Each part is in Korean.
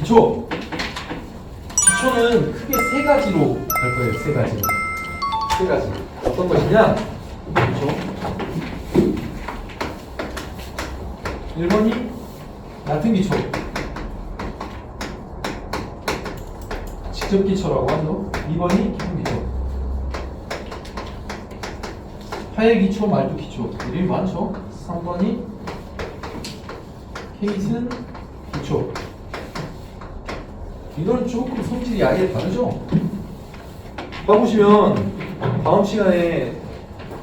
기초. 기초는 크게 세 가지로 할 거예요. 세 가지로. 세 가지. 어떤 것이냐? 기초. 1번이 얕은 기초. 직접 기초라고 하죠. 2번이 깊은 기초. 파의 기초, 말뚝 기초. 이름이 많죠? 3번이 케이슨 기초. 이건 조금 성질이 아예 다르죠? 봐보시면 다음 시간에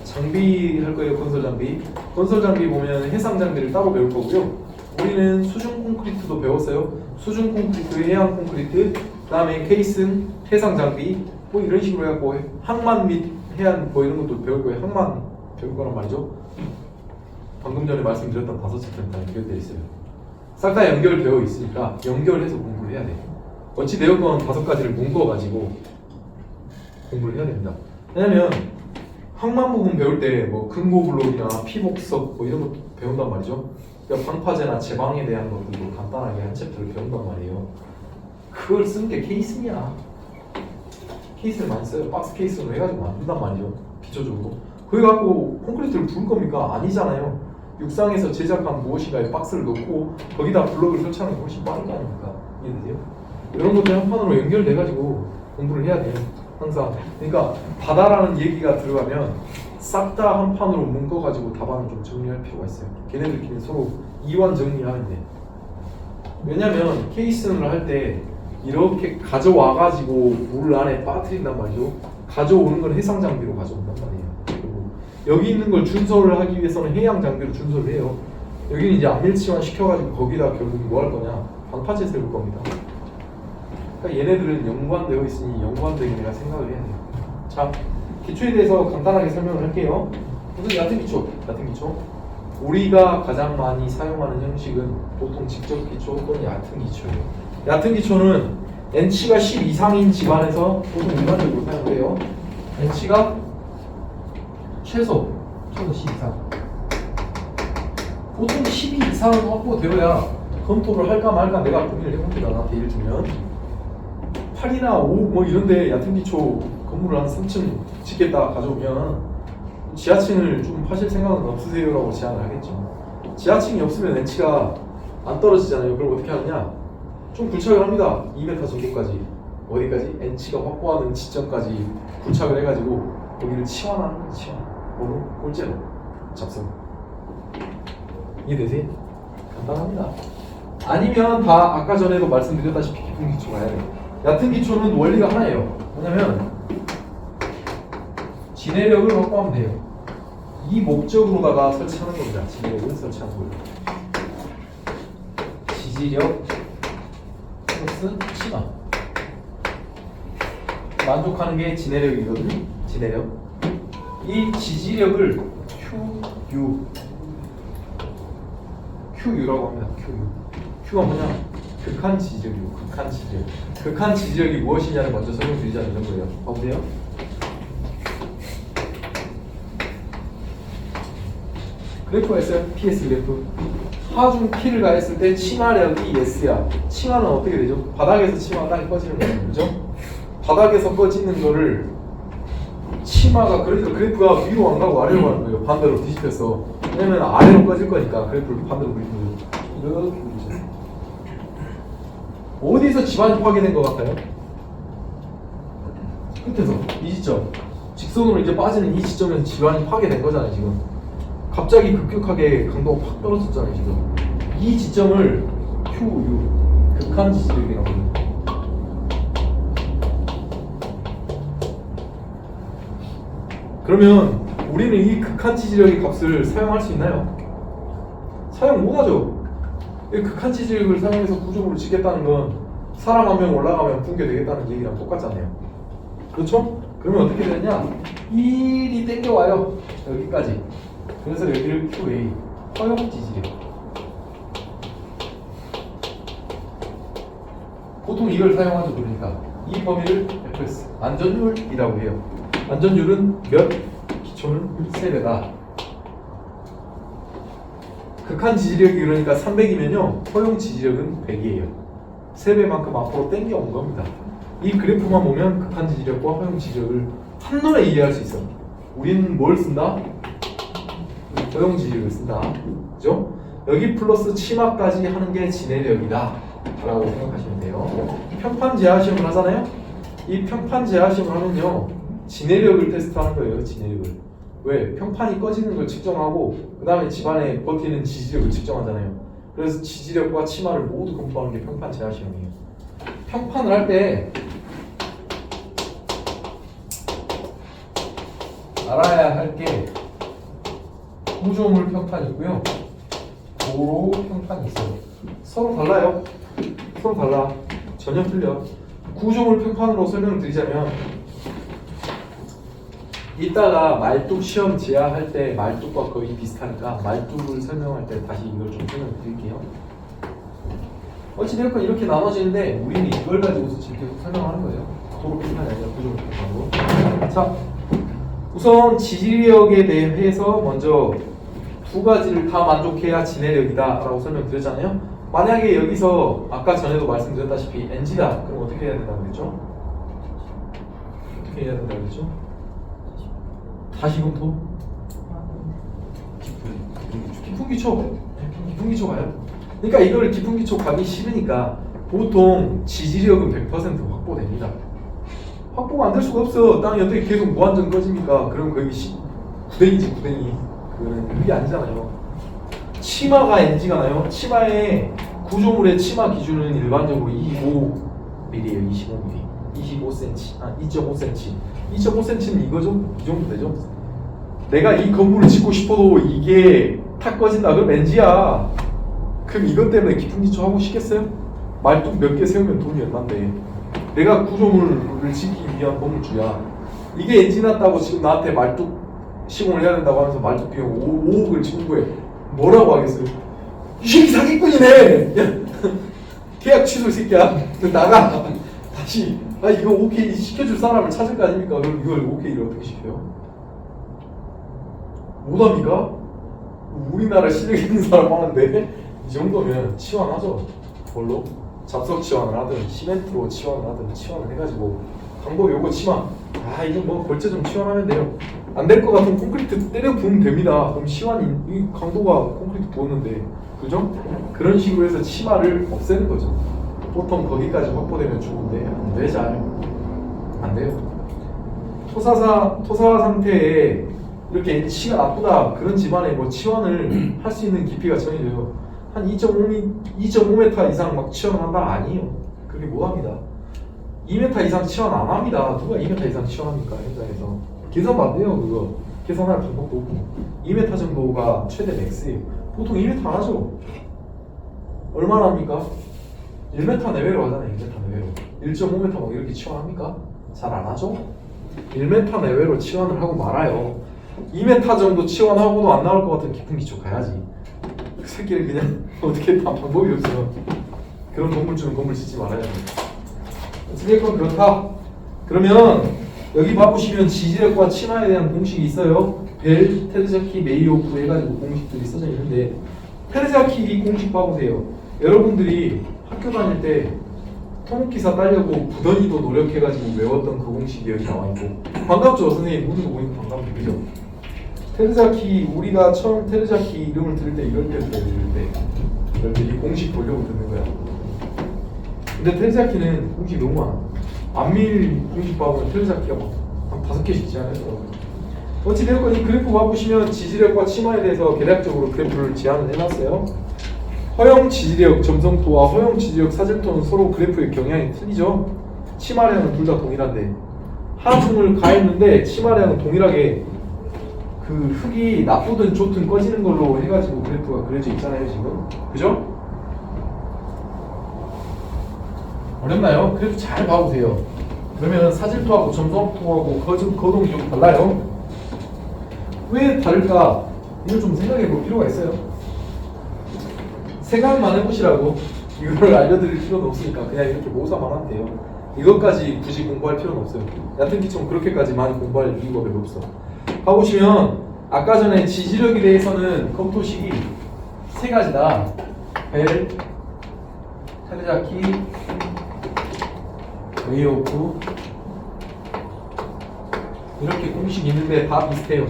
장비 할 거예요. 건설 장비. 건설 장비 보면 해상 장비를 따로 배울 거고요. 우리는 수중 콘크리트도 배웠어요. 수중 콘크리트, 해양 콘크리트, 그 다음에 케이슨, 해상 장비 뭐 이런 식으로 해갖고 항만 및 해안 뭐 이런 것도 배울 거예요. 항만 배울 거란 말이죠. 방금 전에 말씀드렸던 5챕터는 다 연결되어 있어요. 싹 다 연결되어 있으니까 연결해서 공부를 해야 돼요. 어찌 되었건 5가지를 묶어가지고 공부를 해야 됩니다. 왜냐면 항만 부분 배울 때 뭐 금고블록이나 피복석 뭐 이런 것도 배운단 말이죠. 그러니까 방파제나 제방에 대한 것들도 간단하게 한 챕터를 배운단 말이에요. 그걸 쓰는 게 케이슨이야. 케이스를 많이 써요. 박스 케이스로 해가지고 만든단 말이죠. 기초적으로. 그래 갖고 콘크리트를 부을 겁니까? 아니잖아요. 육상에서 제작한 무엇인가에 박스를 넣고 거기다 블록을 설치하는 게 훨씬 빠른 거 아닙니까? 이해되세요? 이런 것들 한 판으로 연결돼가지고 공부를 해야 돼요. 항상. 그러니까 바다라는 얘기가 들어가면 싹 다 한 판으로 묶어가지고 답안을 좀 정리할 필요가 있어요. 걔네들끼리 서로 이완 정리하면 돼. 왜냐면 케이슨을 할 때 이렇게 가져와가지고 물 안에 빠뜨린단 말이죠. 가져오는 건 해상 장비로 가져온단 말이에요. 그리고 여기 있는 걸 준설을 하기 위해서는 해양 장비로 준설을 해요. 여기는 이제 안밀치만 시켜가지고 거기다 결국 뭐 할 거냐? 방파제 세울 겁니다. 그러니까 얘네들은 연관되어 있으니 연관되게 내가 생각을 해야 돼요. 자, 기초에 대해서 간단하게 설명을 할게요. 우선 얕은 기초, 얕은 기초. 우리가 가장 많이 사용하는 형식은 보통 직접 기초 또는 얕은 기초예요. 얕은 기초는 N치가 10 이상인 집안에서 보통 일반적으로 사용을 해요. N치가 최소 10 이상. 보통 12 이상은 확보되어야 검토를 할까 말까 내가 고민을 해봅니다. 나한테 예를 들면 8이나 5 뭐 이런데 얕은 기초 건물을 한 3층 짓겠다 가져오면 지하층을 좀 파실 생각은 없으세요? 라고 제안을 하겠죠. 지하층이 없으면 N치가 안 떨어지잖아요. 그럼 어떻게 하느냐? 좀 굴착을 합니다. 2m 정도까지. 어디까지? N치가 확보하는 지점까지 굴착을 해가지고 거기를 치환하는 거죠. 치환. 뭐로? 꼴째로. 잡성. 이해되세요? 간단합니다. 아니면 다 아까 전에도 말씀드렸다시피 깊은 기초가 해야 돼요. 얕은 기초는 원리가 하나예요. 뭐냐면 지내력을 확보하면 돼요. 이 목적으로다가 설치하는 겁니다. 지내력을 설치하는 거예요. 지지력 플러스 치마. 만족하는 게 지내력이거든요. 지내력. 이 지지력을 QU라고 합니다. Q가 뭐냐? 극한 지지력이고 극한 지지력. 극한 지지력이 무엇이냐를 먼저 설명드리자는 거예요. 봐보세요. 그래프가 있어요. PS 그래프. 하중 P를 가했을 때 치마력이 S야. 치마는 어떻게 되죠? 바닥에서 치마가 땅에 꺼지는 거예요. 그죠? 바닥에서 꺼지는 거를 치마가 그러니까 그래프가 위로 안 가고 아래로 가는 거예요. 반대로 뒤집혀서. 왜냐면 아래로 꺼질 거니까 그래프를 반대로 그리는 거예요. 이렇게 그리죠. 어디서 집안이 파괴된 것 같아요? 끝에서 이 지점. 직선으로 이제 빠지는 이 지점에서 집안이 파괴된 거잖아요. 지금. 갑자기 급격하게 강도가 팍 떨어졌잖아요. 지금. 이 지점을 QU 극한 지지력이라고 해요. 그러면 우리는 이 극한 지지력의 값을 사용할 수 있나요? 사용 못하죠. 이 극한 지지력을 사용해서 구조물을 짓겠다는 건 사람 한 명 올라가면 붕괴되겠다는 얘기랑 똑같잖아요. 그렇죠? 그러면 어떻게 되느냐? 1이 땡겨와요. 여기까지. 그래서 여기를 QA, 허용 지지력. 보통 이걸 사용하죠. 그러니까 이 범위를 FS, 안전율이라고 해요. 안전율은 몇? 기초는 3배다. 극한 지지력이 그러니까 300이면요 허용 지지력은 100이에요. 3배만큼 앞으로 당겨온 겁니다. 이 그래프만 보면 극한 지지력과 허용 지지력을 한눈에 이해할 수 있어. 우리는 뭘 쓴다? 허용 지지력을 쓴다. 그죠? 여기 플러스 치마까지 하는 게 지내력이다 라고 생각하시면 돼요. 평판 제하 시험을 하잖아요. 이 평판 제하 시험을 하면요, 지내력을 테스트하는 거예요. 지내력을. 왜? 평판이 꺼지는 걸 측정하고 그 다음에 집안에 버티는 지지력을 측정하잖아요. 그래서 지지력과 치마를 모두 검토하는 게 평판 제하 시험이에요. 평판을 할 때 알아야 할 게 구조물 평판이 있고요, 도로 평판이 있어요. 서로 달라요. 서로 달라. 전혀 틀려. 구조물 평판으로 설명을 드리자면, 이따가 말뚝 시험 제하할 때 말뚝과 거의 비슷하니까 말뚝을 설명할 때 다시 이걸 좀 설명을 드릴게요. 어찌되었건 이렇게 나눠지는데 우리는 이걸 가지고서 지금 계속 설명하는 거예요. 도로 평판이 아니라 구조물 평판으로. 자, 우선 지지력에 대해서 먼저 두 가지를 다 만족해야 지내력이다 라고 설명드렸잖아요. 만약에 여기서 아까 전에도 말씀드렸다시피 NG다. 그럼 어떻게 해야 된다고 그랬죠? 어떻게 해야 된다고 그랬죠? 다시 검토? 깊은 기초. 깊은 기초 가요. 그러니까 이걸 깊은 기초 가기 싫으니까 보통 지지력은 100% 확보됩니다. 확보가 안 될 수가 없어. 땅이 어떻게 계속 무한정 꺼집니까? 그럼 거의 구댕이지, 구댕이. 그거는 그게 아니잖아요. 치마가 NG가 나요. 치마의 구조물의 치마 기준은 일반적으로 25mm예요. 25mm. 25cm. 아, 2.5cm. 2.5cm는 이거죠? 이 정도 되죠? 내가 이 건물을 짓고 싶어도 이게 탁 꺼진다. 그럼 NG야. 그럼 이것 때문에 깊은 기초 하고 싶겠어요? 말뚝 몇 개 세우면 돈이 얼만데. 내가 구조물을 짓기 위한 건물주야. 이게 NG 났다고 지금 나한테 말뚝 시공을 해야 된다고 하면서 말뚝 비용 5억을 청구해. 뭐라고 하겠어요? 이 새끼 사기꾼이네! 야, 계약 취소 이 새끼야. 나가! 다시. 아, 이거 오케이 시켜줄 사람을 찾을 거 아닙니까? 그럼 이걸 오케이를 어떻게 시켜요? 못합니까? 우리나라 실력 있는 사람 하는데 이 정도면 치환하죠. 뭘로? 잡석 치환을 하든 시멘트로 치환을 하든 치환을 해가지고 방법이 요거 치마. 아, 이거 뭐 골재 좀 치환하면 돼요. 안 될 것 같으면 콘크리트 때려 부으면 됩니다. 그럼 시환이 이 강도가 콘크리트 부었는데, 그죠? 그런 식으로 해서 치마를 없애는 거죠. 보통 거기까지 확보되면 좋은데 안 돼. 잘 안 돼요. 토사 상태에 이렇게 NC가 나쁘다 그런 집안에 뭐 치환을 할 수 있는 깊이가 정해져요. 한 2.5m 이상 막 치환을 한다? 아니에요. 그렇게 못합니다. 2m 이상 치환 안 합니다. 누가 2m 이상 치환합니까? 현장에서 계산 안 돼요. 그거 계산할 방법도 없고. 2m 정도가 최대 맥스예요. 보통 2m 안 하죠. 얼마나 합니까? 1m 내외로 하잖아요. 1m 내외로 1.5m 막 이렇게 치환합니까? 잘 안 하죠? 1m 내외로 치환을 하고 말아요. 2m 정도 치환하고도 안 나올 것 같은 깊은 기초 가야지. 그 새끼를 그냥 어떻게 다 방법이 없어요. 그런 건물주는 건물 짓지 말아야 돼. 어찌됐건 그렇다. 그러면 여기 봐보시면 지지력과 치마에 대한 공식이 있어요. 벨, 테르자키, 메이오프 해가지고 공식들이 써져 있는데, 테르자키 이 공식 봐보세요. 여러분들이 학교 다닐 때 토목기사 따려고 부던히도 노력해가지고 외웠던 그 공식이 여기 나와있고, 반갑죠? 선생님 묻는 거 보니까 반갑죠? 그죠? 테르자키, 우리가 처음 테르자키 이름을 들을 때 이럴 때 이 공식 보려고 듣는 거야. 근데 테르자키는 공식이 너무 많아. 안밀 공식 봐보면 테르자키가 막 한 5개씩 있지 않아요? 어찌되었건 이 그래프 봐보시면 지지력과 치마에 대해서 개략적으로 그래프를 제안을 해놨어요. 허용 지지력 점성토와 허용 지지력 사질토는 서로 그래프의 경향이 틀리죠. 치마량은 둘 다 동일한데 하중을 가했는데 치마량은 동일하게 그 흙이 나쁘든 좋든 꺼지는 걸로 해가지고 그래프가 그려져 있잖아요 지금. 그죠? 어렵나요? 그래프 잘 봐보세요. 그러면 사질토하고 점성토하고 거동이 좀 달라요. 왜 다를까? 이걸 좀 생각해 볼 필요가 있어요. 생각만 해보시라고. 이걸 알려드릴 필요는 없으니까 그냥 이렇게 모사만 하면 돼요. 이것까지 굳이 공부할 필요는 없어요. 얕은 기초는 그렇게까지 많이 공부할 이유가 별로 없어. 봐보시면 아까 전에 지지력에 대해서는 검토식이 3가지다. 벨, 테르자키, 레이오프 이렇게 공식이 있는데 다 비슷해요.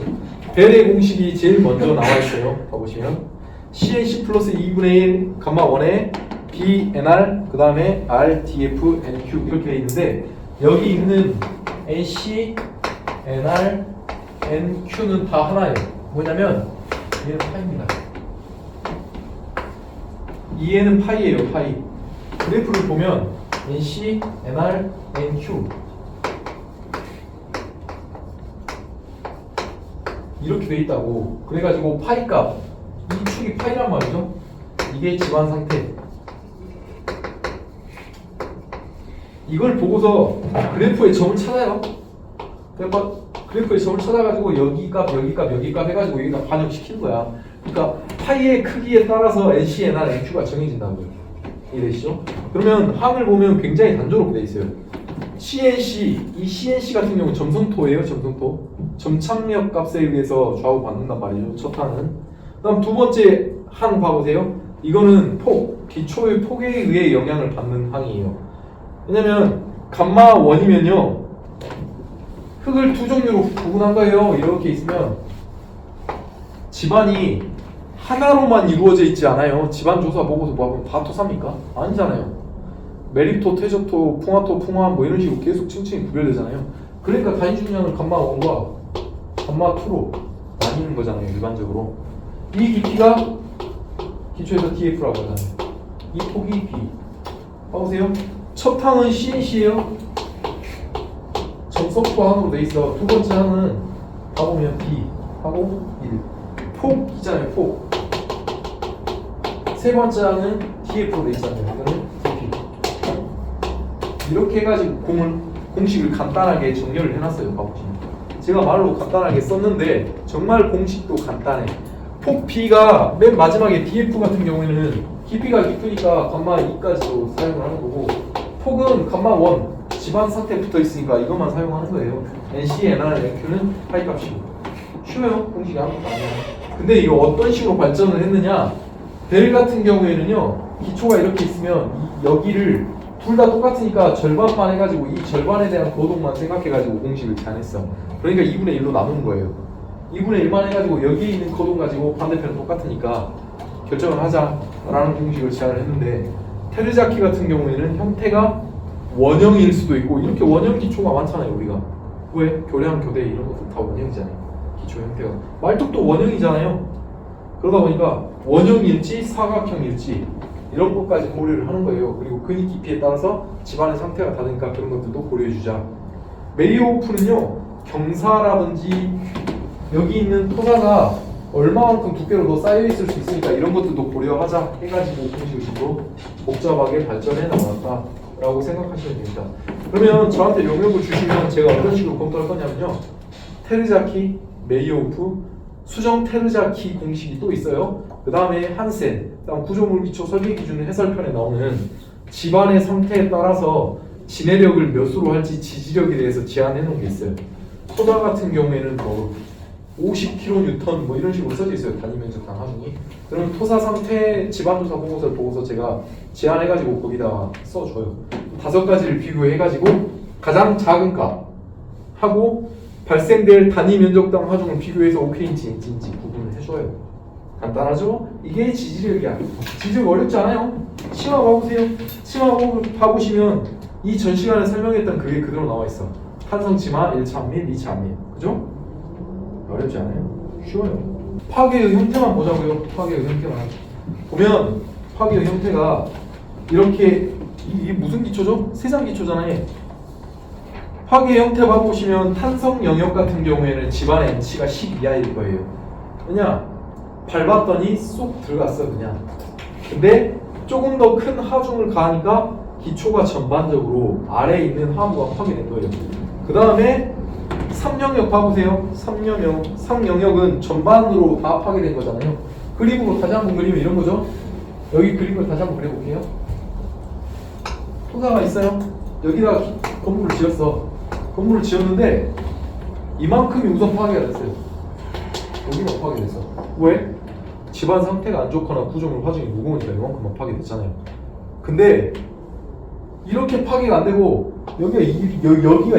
벨의 공식이 제일 먼저 나와 있어요. 봐보시면 CNC 플러스 2분의 1 감마 1에 B, NR 그 다음에 R, DF, NQ 이렇게 돼 있는데 여기 있는 NC, NR, NQ는 다 하나예요. 뭐냐면 얘는 파이입니다. 얘는 파이예요. 파이. 그래프를 보면 NC, NR, NQ 이렇게 돼 있다고. 그래가지고 파이 값, 이 축이 파이란 말이죠. 이게 집안 상태. 이걸 보고서 그래프의 점을 찾아요. 그러니까 그래프의 점을 찾아가지고 여기 값, 여기 값, 여기 값 해가지고 여기다 반영시키는 거야. 그러니까 파이의 크기에 따라서 NC, NR, NQ가 정해진다고요. 이해되시죠? 그러면 항을 보면 굉장히 단조롭게 돼 있어요. CNC, 이 CNC 같은 경우는 점성토예요. 점성토. 점착력 값에 의해서 좌우 받는단 말이죠. 첫 항은. 그다음 두 번째 항 봐보세요. 이거는 폭, 기초의 폭에 의해 영향을 받는 항이에요. 왜냐면 감마 1이면요 흙을 두 종류로 구분한 거예요. 이렇게 있으면 집안이 하나로만 이루어져 있지 않아요. 집안 조사 보고서 뭐 하면 다 토사입니까? 아니잖아요. 메리토, 퇴적토, 풍화토, 풍화 뭐 이런 식으로 계속 층층이 구별되잖아요. 그러니까 단위 중량을 감마 1과 감마 2로 나뉘는 거잖아요. 일반적으로 이 깊이가 기초에서 DF라고 하잖아요. 이 폭이 B. 봐보세요. 첫 항은 CNC예요. 점석토 항으로 돼 있어. 두 번째 항은 봐보면 B 하고 1. 폭이잖아요. 폭. 세 번째 항은 DF로 돼 있잖아요. 이거는 DP. 이렇게 해가지고 공식을 간단하게 정렬을 해놨어요. 봐보시면. 제가 말로 간단하게 썼는데 정말 공식도 간단해. 폭 B가 맨 마지막에 DF 같은 경우에는 깊이가 깊으니까 감마 2까지도 사용을 하는 거고, 폭은 감마 1 집안 상태 붙어 있으니까 이것만 사용하는 거예요. NC, NR, NQ는 파이 값이고. 쉬워요. 공식이 아무것도 아니야. 근데 이거 어떤 식으로 발전을 했느냐? 벨 같은 경우에는요 기초가 이렇게 있으면 여기를 둘 다 똑같으니까 절반만 해가지고 이 절반에 대한 거동만 생각해가지고 공식을 제안했어. 그러니까 2분의 1로 나누는 거예요. 2분의 1만 해가지고 여기에 있는 거동 가지고 반대편은 똑같으니까 결정을 하자라는 공식을 제안을 했는데, 테르자키 같은 경우에는 형태가 원형일 수도 있고, 이렇게 원형 기초가 많잖아요. 우리가 왜? 교량, 교대 이런 것들 다 원형이잖아요. 기초 형태가. 말뚝도 원형이잖아요. 그러다 보니까 원형일지 사각형일지 이런 것까지 고려를 하는 거예요. 그리고 근이 깊이에 따라서 집안의 상태가 다르니까 그런 것들도 고려해주자. 메리오프는요 경사라든지 여기 있는 토사가 얼마만큼 두께로 더 쌓여있을 수 있으니까 이런 것들도 고려하자 해가지고 공식으로 복잡하게 발전해 나왔다라고 생각하시면 됩니다. 그러면 저한테 용역을 주시면 제가 어떤 식으로 검토할 거냐면요, 테르자키, 메리오프, 수정 테르자키 공식이 또 있어요. 그 다음에 한센, 그다음 구조물 기초 설계 기준 해설편에 나오는 집안의 상태에 따라서 진해력을 몇 수로 할지 지지력에 대해서 제한해 놓은 게 있어요. 토사 같은 경우에는 뭐 50kN 뭐 이런 식으로 써져 있어요. 단위 면적당 하중이. 그러면 토사 상태 집안조사 보고서를 보고서 제가 제한해가지고 거기다가 써줘요. 5가지를 비교해가지고 가장 작은 값 하고 발생될 단위 면적당 하중을 비교해서 오케이인지 N지인지 구분을 해줘요. 간단하죠? 이게 지지력이야. 지지력 어렵지 않아요. 치마 봐보세요. 치마 봐보시면 이 전 시간에 설명했던 그게 그대로 나와 있어. 탄성 치마 1차 압밀, 2차 압밀. 그죠? 어렵지 않아요? 쉬워요. 파괴의 형태만 보자고요. 파괴의 형태만. 보면 파괴의 형태가 이렇게, 이게 무슨 기초죠? 세상 기초잖아요. 파괴의 형태 봐보시면 탄성 영역 같은 경우에는 집안의 N치가 10 이하일 거예요. 왜냐? 밟았더니 쏙 들어갔어 그냥. 근데 조금 더 큰 하중을 가하니까 기초가 전반적으로 아래에 있는 하부가 파괴된 거예요. 그 다음에 3영역 봐보세요. 3영역은 전반으로 다 파괴된 거잖아요. 그림으로 다시 한번 그리면 이런 거죠. 여기 그림을 다시 한번 그려볼게요. 토사가 있어요. 여기다가 건물을 지었어. 건물을 지었는데 이만큼이 우선 파괴가 됐어요. 여기가 파괴됐어. 왜? 집안 상태가 안 좋거나 구조물 화중이 무거우니까 이만큼만 파괴됐잖아요. 근데 이렇게 파괴가 안 되고 여기가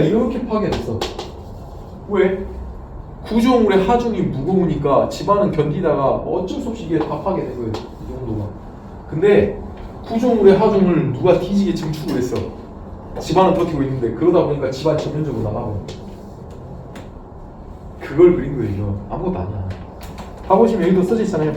이렇게 파괴됐어. 왜? 구조물의 하중이 무거우니까 집안은 견디다가 어쩔 수 없이 이게 다 파괴된 거예요. 이 정도가. 근데 구조물의 하중을 누가 뒤지게 증축을 했어. 집안은 버티고 있는데 그러다 보니까 집안 전면적으로 나가고. 그걸 그린 거예요. 이거. 아무것도 아니야. 봐보시면 여기도 써져 있잖아요.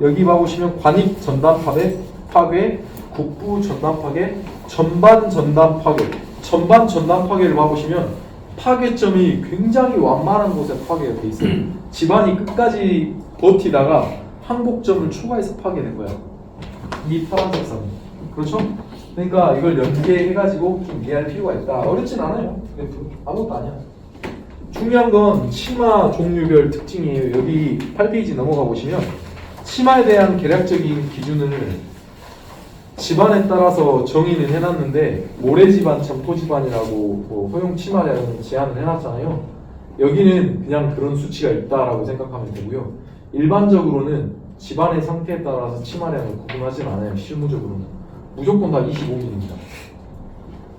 여기 봐보시면 관입 전단 파괴, 국부 전단 파괴, 전반 전단 파괴. 전반 전단 파괴를 봐보시면 파괴점이 굉장히 완만한 곳에 파괴가 돼 있어요. 집안이 끝까지 버티다가 항복점을 초과해서 파괴된 거야. 이 파란색 선이. 그렇죠? 그러니까 이걸 연계해가지고 좀 이해할 필요가 있다. 어렵진 않아요. 아무것도 아니야. 중요한 건 치마 종류별 특징이에요. 여기 8페이지 넘어가 보시면 치마에 대한 개략적인 기준을 집안에 따라서 정의는 해놨는데 모래집안, 점토집안이라고 뭐 허용 치마량을 제한을 해놨잖아요. 여기는 그냥 그런 수치가 있다라고 생각하면 되고요. 일반적으로는 집안의 상태에 따라서 치마량을 구분하지는 않아요. 실무적으로는 무조건 다 25mm입니다.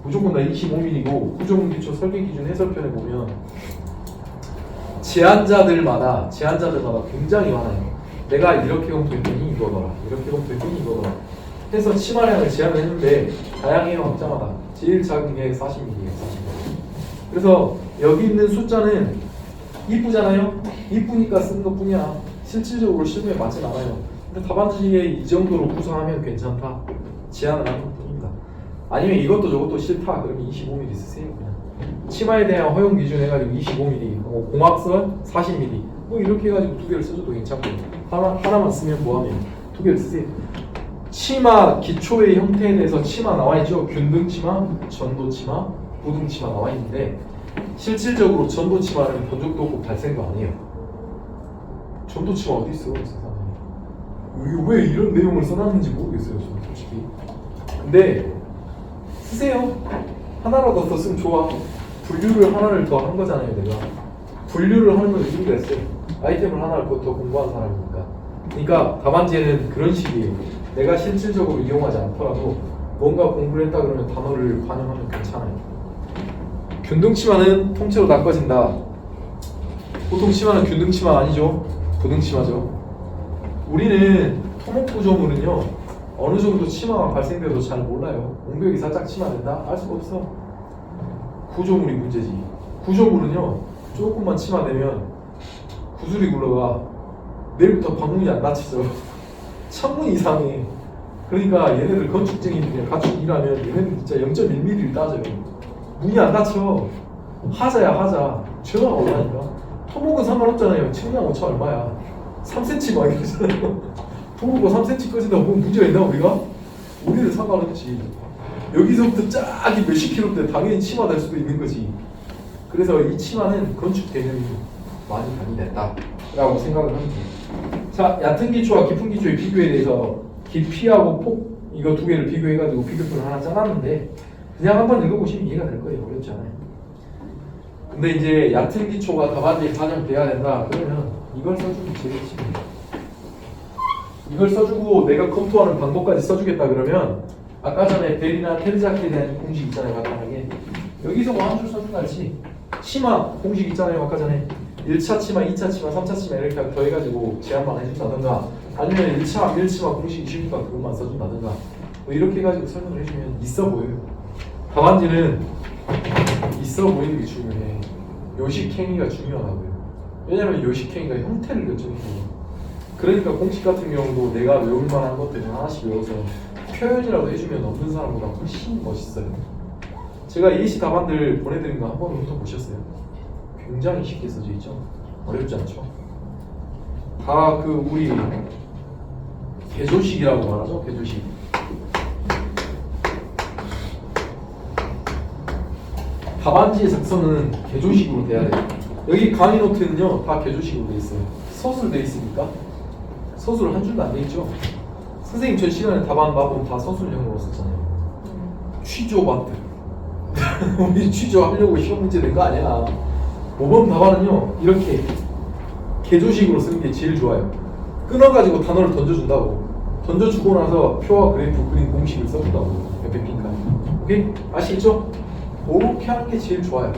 무조건 다 25mm고 구조물 기초 설계 기준 해설편에 보면 제한자들마다 굉장히 많아요. 내가 이렇게 검토했더니 이거더라, 이렇게 검토했더니 이거더라 해서 치마량을 제한을 했는데 다양해요. 확장하다. 제일 작은 게 40mm예요. 40mm. 그래서 여기 있는 숫자는 이쁘잖아요. 이쁘니까 쓴 것뿐이야. 실질적으로 실무에 맞진 않아요. 근데 답안지에 이 정도로 구성하면 괜찮다. 제한을 하는 것뿐입니다. 아니면 이것도 저것도 싫다. 그러면 25mm 쓰세요. 그냥. 치마에 대한 허용 기준 해가지고 25mm, 공학선 40mm 뭐 이렇게 해가지고 두 개를 써줘도 괜찮고 하나만 쓰면 뭐하면 두 개를 쓰세요. 치마 기초의 형태에 대해서 치마 나와있죠. 균등치마, 전도치마, 부등치마 나와있는데 실질적으로 전도치마는 본 적도 없고 발생도 안 해요. 전도치마 어디 있어? 세상에. 왜 이런 내용을 써놨는지 모르겠어요. 저는 솔직히. 근데 쓰세요. 하나라도 더 쓰면 좋아. 분류를 하나를 더 한 거잖아요. 내가 분류를 하는 건 의미가 있어요. 아이템을 하나를 더 공부한 사람이니까. 그러니까 답안지에는 그런 식이에요. 내가 실질적으로 이용하지 않더라도 뭔가 공부를 했다 그러면 단어를 반영하면 괜찮아요. 균등치마는 통째로 낚아진다. 보통 치마는 균등치마 아니죠. 부등치마죠. 우리는 토목구조물은요 어느 정도 치마가 발생돼도 잘 몰라요. 옹벽이 살짝 치마된다? 알 수가 없어. 구조물이 문제지. 구조물은요 조금만 치마되면 구슬이 굴러가. 내일부터 방문이 안 닫히죠. 창문이 이상해. 그러니까 얘네들 건축쟁이들이 같이 일하면 얘네들 진짜 0.1mm를 따져요. 문이 안 닫혀. 하자야 하자. 전화가 올라니까. 토목은 상관없잖아요. 측량 오차 얼마야. 3cm 막 이러잖아요. 토목고 3cm 꺼진다고 뭐 문제가 있나 우리가? 우리는 상관없지. 여기서부터 쫙이 몇십 킬로인데 당연히 치마 될 수도 있는 거지. 그래서 이 치마는 건축 개념이 많이 가미됐다 라고 생각을 합니다. 자, 얕은 기초와 깊은 기초의 비교에 대해서 깊이하고 폭 이거 두 개를 비교해가지고 비교표를 하나 짜놨는데 그냥 한번 읽어보시면 이해가 될 거예요. 어렵지 않아요. 근데 이제 얕은 기초가 답안지에 반영돼야 된다 그러면 이걸 써주면 제일 쉽습니다. 이걸 써주고 내가 검토하는 방법까지 써주겠다 그러면 아까 전에 벨이나 테르자키에 대한 공식 있잖아요. 간단하게 여기서 뭐 한 줄 써준다 할지 치마 공식 있잖아요. 아까 전에 1차 치마, 2차 치마, 3차 치마 이렇게 더해가지고 제한만 해준다든가 아니면 1차, 1치마 공식이 쉬우니까 그것만 써준다든가 뭐 이렇게 해가지고 설명을 해주면 있어 보여요. 답안지는 있어 보이는 게 중요해. 요식행위가 중요하다고요. 왜냐면 요식행위가 형태를 결정해요. 그러니까 공식 같은 경우도 내가 외울 만한 것들을 하나씩 외워서 표현이라도 해주면 없는 사람보다 훨씬 멋있어요. 제가 예시 답안들 보내드린 거 한 번 훑어보셨어요? 굉장히 쉽게 써져 있죠? 어렵지 않죠? 다 그 우리 개조식이라고 말하죠? 개조식. 답안지의 작성은 개조식으로 돼야 돼요. 여기 강의 노트는요 다 개조식으로 돼 있어요. 서술 돼 있으니까 서술 한 줄도 안 돼 있죠? 선생님 저 시간에 답안 봐보면 다 서술형으로 썼잖아요. 취조 마트. 우리 취조하려고 시험 문제 낸 거 아니야. 5번 답안은요 이렇게 개조식으로 쓰는 게 제일 좋아요. 끊어가지고 단어를 던져준다고. 던져주고 나서 표와 그래프 그린 공식을 써준다고. 에페핑카. 오케이? 아시겠죠? 그렇게 하는 게 제일 좋아요.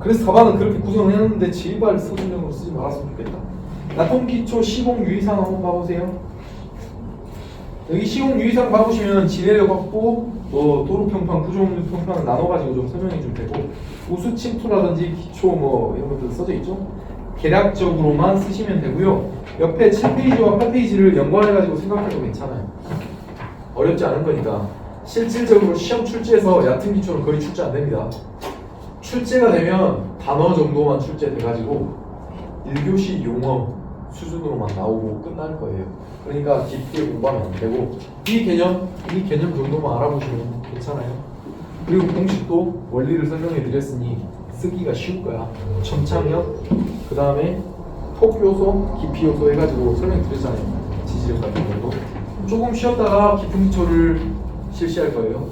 그래서 답안은 그렇게 구성했는데 제발 서술형으로 쓰지 말았으면 좋겠다. 나통기초 시공 유의사항 한번 봐보세요. 여기 시공 유의사항 봐보시면 지내력 확보, 뭐 도로평판, 구조물 평판을 나눠가지고 좀 설명해 주면 되고, 우수 침투라든지 기초 뭐 이런 것들 써져 있죠. 개략적으로만 쓰시면 되고요. 옆에 7페이지와 8페이지를 연관해가지고 생각해도 괜찮아요. 어렵지 않은 거니까. 실질적으로 시험 출제에서 얕은 기초는 거의 출제 안 됩니다. 출제가 되면 단어 정도만 출제돼가지고 1교시 용어 수준으로만 나오고 끝날 거예요. 그러니까 깊게 공부하면 안 되고 이 개념 정도만 알아보시면 괜찮아요. 그리고 공식도 원리를 설명해 드렸으니 쓰기가 쉬울 거야. 점착력, 그 다음에 폭 요소, 깊이 요소 해가지고 설명 드렸잖아요. 지지력 같은 것도 조금 쉬었다가 깊은 기초를 실시할 거예요.